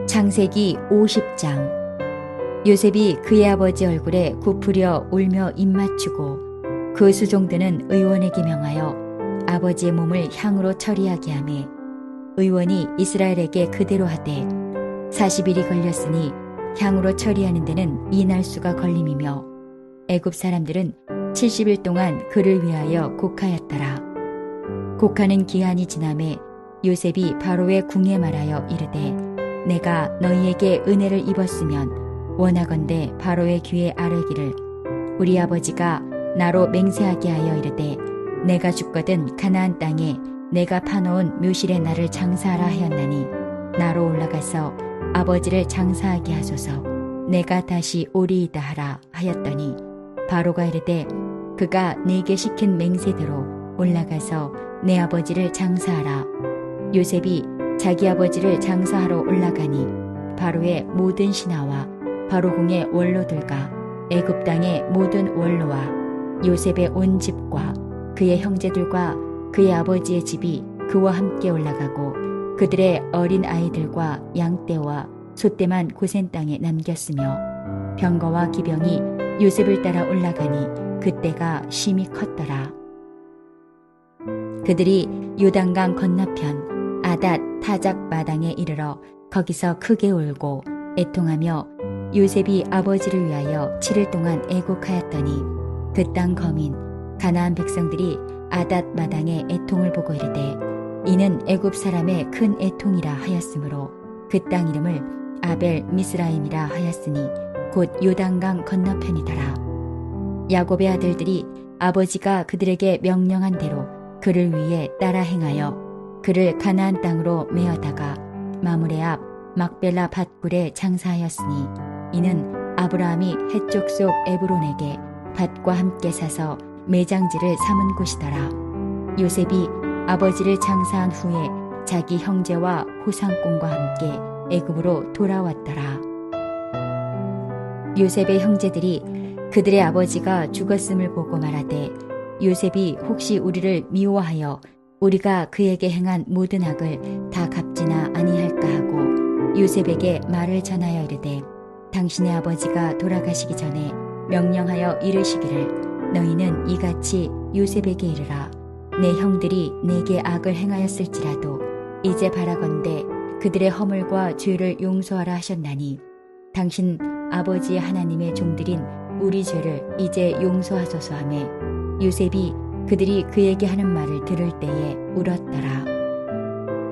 창세기 50장. 요셉이 그의 아버지 얼굴에 굽으려 울며 입맞추고 그 수종들은 의원에게 명하여 아버지의 몸을 향으로 처리하게 하매 의원이 이스라엘에게 그대로 하되 40일이 걸렸으니 향으로 처리하는 데는 이날수가 걸림이며 애굽 사람들은 70일 동안 그를 위하여 곡하였더라. 곡하는 기한이 지나매 요셉이 바로의 궁에 말하여 이르되 내가 너희에게 은혜를 입었으면 원하건대 바로의 귀에 아뢰기를 우리 아버지가 나로 맹세하게 하여 이르되 내가 죽거든 가나안 땅에 내가 파놓은 묘실에 나를 장사하라 하였나니 나로 올라가서 아버지를 장사하게 하소서 내가 다시 오리이다 하라 하였더니 바로가 이르되 그가 네게 시킨 맹세대로 올라가서 내 아버지를 장사하라. 요셉이 자기 아버지를 장사하러 올라가니 바로의 모든 신하와 바로궁의 원로들과 애굽 땅의 모든 원로와 요셉의 온 집과 그의 형제들과 그의 아버지의 집이 그와 함께 올라가고 그들의 어린 아이들과 양떼와 소떼만 고센 땅에 남겼으며 병거와 기병이 요셉을 따라 올라가니 그때가 심히 컸더라. 그들이 요단강 건너편 아닷 타작 마당에 이르러 거기서 크게 울고 애통하며 요셉이 아버지를 위하여 7일 동안 애곡하였더니 그 땅 거민 가나안 백성들이 아닷 마당에 애통을 보고 이르되 이는 애굽 사람의 큰 애통이라 하였으므로 그 땅 이름을 아벨 미스라임이라 하였으니 곧 요단강 건너편이더라. 야곱의 아들들이 아버지가 그들에게 명령한 대로 그를 위해 따라 행하여 그를 가나안 땅으로 메어다가 마므레 앞 막벨라 밭굴에 장사하였으니 이는 아브라함이 헷족 속 에브론에게 밭과 함께 사서 매장지를 삼은 곳이더라. 요셉이 아버지를 장사한 후에 자기 형제와 호상공과 함께 애굽으로 돌아왔더라. 요셉의 형제들이 그들의 아버지가 죽었음을 보고 말하되 요셉이 혹시 우리를 미워하여 우리가 그에게 행한 모든 악을 다 갚지나 아니할까 하고 요셉에게 말을 전하여 이르되 당신의 아버지가 돌아가시기 전에 명령하여 이르시기를 너희는 이같이 요셉에게 이르라. 내 형들이 내게 악을 행하였을지라도 이제 바라건대 그들의 허물과 죄를 용서하라 하셨나니 당신 아버지의 하나님의 종들인 우리 죄를 이제 용서하소서 하매 요셉이 그들이 그에게 하는 말을 들을 때에 울었더라.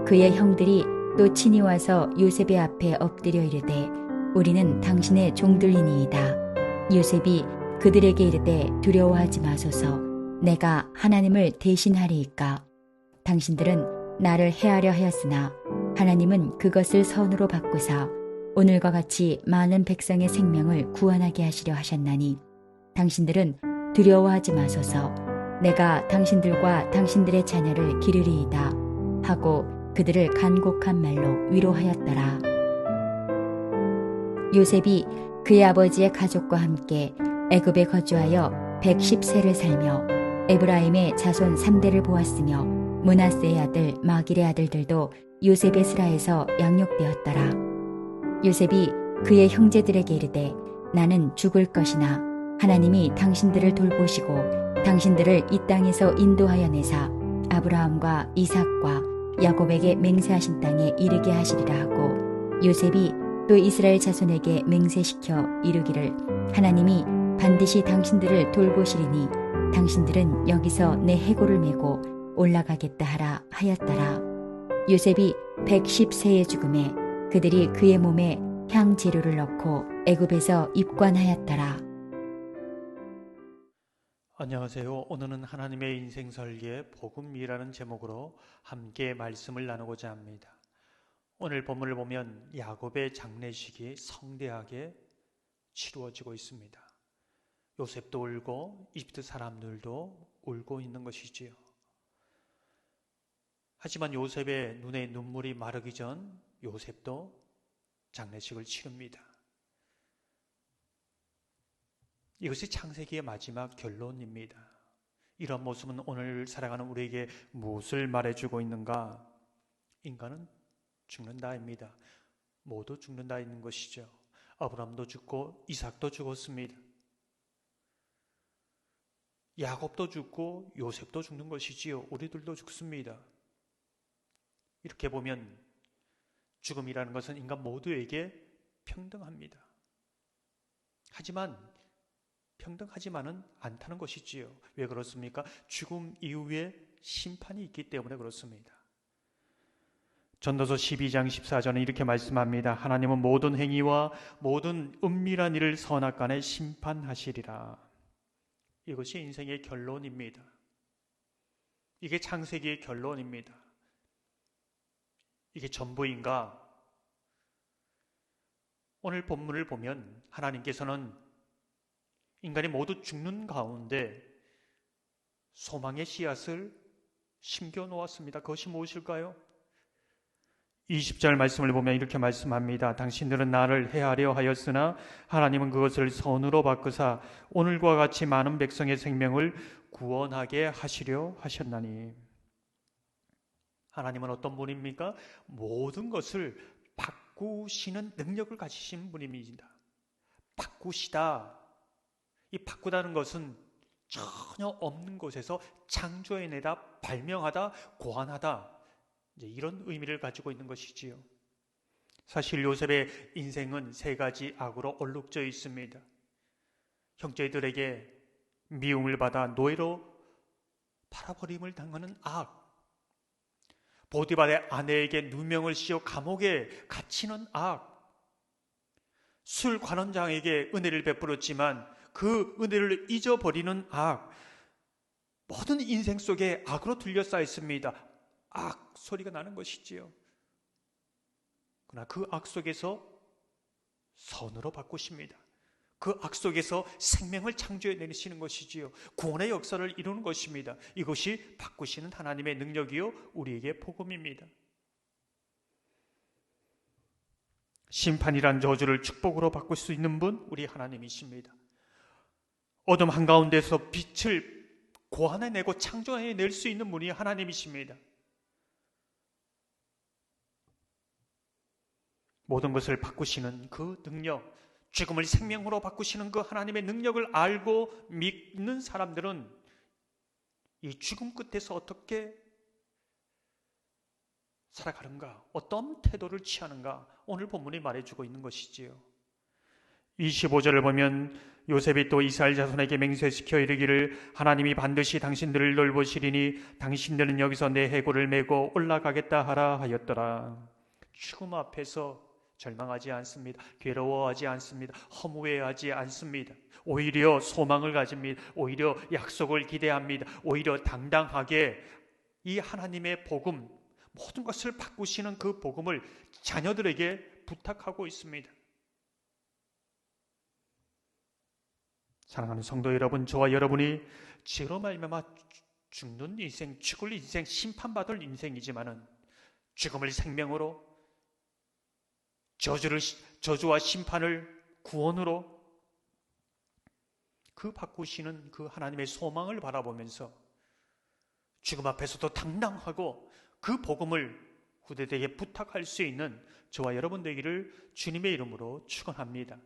그의 형들이 또 친히 와서 요셉의 앞에 엎드려 이르되 우리는 당신의 종들이니이다. 요셉이 그들에게 이르되 두려워하지 마소서 내가 하나님을 대신하리이까. 당신들은 나를 해하려 하였으나 하나님은 그것을 선으로 바꾸사 오늘과 같이 많은 백성의 생명을 구원하게 하시려 하셨나니 당신들은 두려워하지 마소서 내가 당신들과 당신들의 자녀를 기르리이다 하고 그들을 간곡한 말로 위로하였더라. 요셉이 그의 아버지의 가족과 함께 애굽에 거주하여 110세를 살며 에브라임의 자손 3대를 보았으며 므낫세의 아들 마길의 아들들도 요셉의 스라에서 양육되었더라. 요셉이 그의 형제들에게 이르되 나는 죽을 것이나 하나님이 당신들을 돌보시고 당신들을 이 땅에서 인도하여 내사 아브라함과 이삭과 야곱에게 맹세하신 땅에 이르게 하시리라 하고 요셉이 또 이스라엘 자손에게 맹세시켜 이르기를 하나님이 반드시 당신들을 돌보시리니 당신들은 여기서 내 해골을 메고 올라가겠다 하라 하였더라. 요셉이 110세의 죽음에 그들이 그의 몸에 향 재료를 넣고 애굽에서 입관하였더라. 안녕하세요. 오늘은 하나님의 인생 설계 복음이라는 제목으로 함께 말씀을 나누고자 합니다. 오늘 본문을 보면 야곱의 장례식이 성대하게 치루어지고 있습니다. 요셉도 울고 이집트 사람들도 울고 있는 것이지요. 하지만 요셉의 눈에 눈물이 마르기 전 요셉도 장례식을 치릅니다. 이것이 창세기의 마지막 결론입니다. 이런 모습은 오늘 살아가는 우리에게 무엇을 말해주고 있는가? 인간은 죽는다입니다. 모두 죽는다 있는 것이죠. 아브라함도 죽고 이삭도 죽었습니다. 야곱도 죽고 요셉도 죽는 것이지요. 우리들도 죽습니다. 이렇게 보면 죽음이라는 것은 인간 모두에게 평등합니다. 하지만 평등하지만은 않다는 것이지요. 왜 그렇습니까? 죽음 이후에 심판이 있기 때문에 그렇습니다. 전도서 12장 14절은 이렇게 말씀합니다. 하나님은 모든 행위와 모든 은밀한 일을 선악간에 심판하시리라. 이것이 인생의 결론입니다. 이게 창세기의 결론입니다. 이게 전부인가? 오늘 본문을 보면 하나님께서는 인간이 모두 죽는 가운데 소망의 씨앗을 심겨 놓았습니다. 그것이 무엇일까요? 20절 말씀을 보면 이렇게 말씀합니다. 당신들은 나를 해하려 하였으나 하나님은 그것을 선으로 바꾸사 오늘과 같이 많은 백성의 생명을 구원하게 하시려 하셨나니. 하나님은 어떤 분입니까? 모든 것을 바꾸시는 능력을 가지신 분입니다. 바꾸시다. 이 바꾸다는 것은 전혀 없는 곳에서 창조해내다, 발명하다, 고안하다, 이런 의미를 가지고 있는 것이지요. 사실 요셉의 인생은 세 가지 악으로 얼룩져 있습니다. 형제들에게 미움을 받아 노예로 팔아버림을 당하는 악, 보디발의 아내에게 누명을 씌워 감옥에 갇히는 악, 술 관원장에게 은혜를 베풀었지만 그 은혜를 잊어버리는 악, 모든 인생 속에 악으로 둘러싸여 있습니다. 악 소리가 나는 것이지요. 그러나 그 악 속에서 선으로 바꾸십니다. 그 악 속에서 생명을 창조해 내시는 것이지요. 구원의 역사를 이루는 것입니다. 이것이 바꾸시는 하나님의 능력이요 우리에게 복음입니다. 심판이란 저주를 축복으로 바꿀 수 있는 분 우리 하나님이십니다. 어둠 한가운데서 빛을 고안해내고 창조해낼 수 있는 분이 하나님이십니다. 모든 것을 바꾸시는 그 능력, 죽음을 생명으로 바꾸시는 그 하나님의 능력을 알고 믿는 사람들은 이 죽음 끝에서 어떻게 살아가는가, 어떤 태도를 취하는가, 오늘 본문이 말해주고 있는 것이지요. 25절을 보면 요셉이 또 이스라엘 자손에게 맹세시켜 이르기를 하나님이 반드시 당신들을 돌보시리니 당신들은 여기서 내 해골을 메고 올라가겠다 하라 하였더라. 죽음 앞에서 절망하지 않습니다. 괴로워하지 않습니다. 허무해하지 않습니다. 오히려 소망을 가집니다. 오히려 약속을 기대합니다. 오히려 당당하게 이 하나님의 복음, 모든 것을 바꾸시는 그 복음을 자녀들에게 부탁하고 있습니다. 사랑하는 성도 여러분, 저와 여러분이 죄로 말미암아 죽는 인생, 죽을 인생, 심판받을 인생이지만은 죽음을 생명으로, 저주와 심판을 구원으로 그 바꾸시는 그 하나님의 소망을 바라보면서 죽음 앞에서도 당당하고 그 복음을 후대들에게 부탁할 수 있는 저와 여러분 되기를 주님의 이름으로 축원합니다.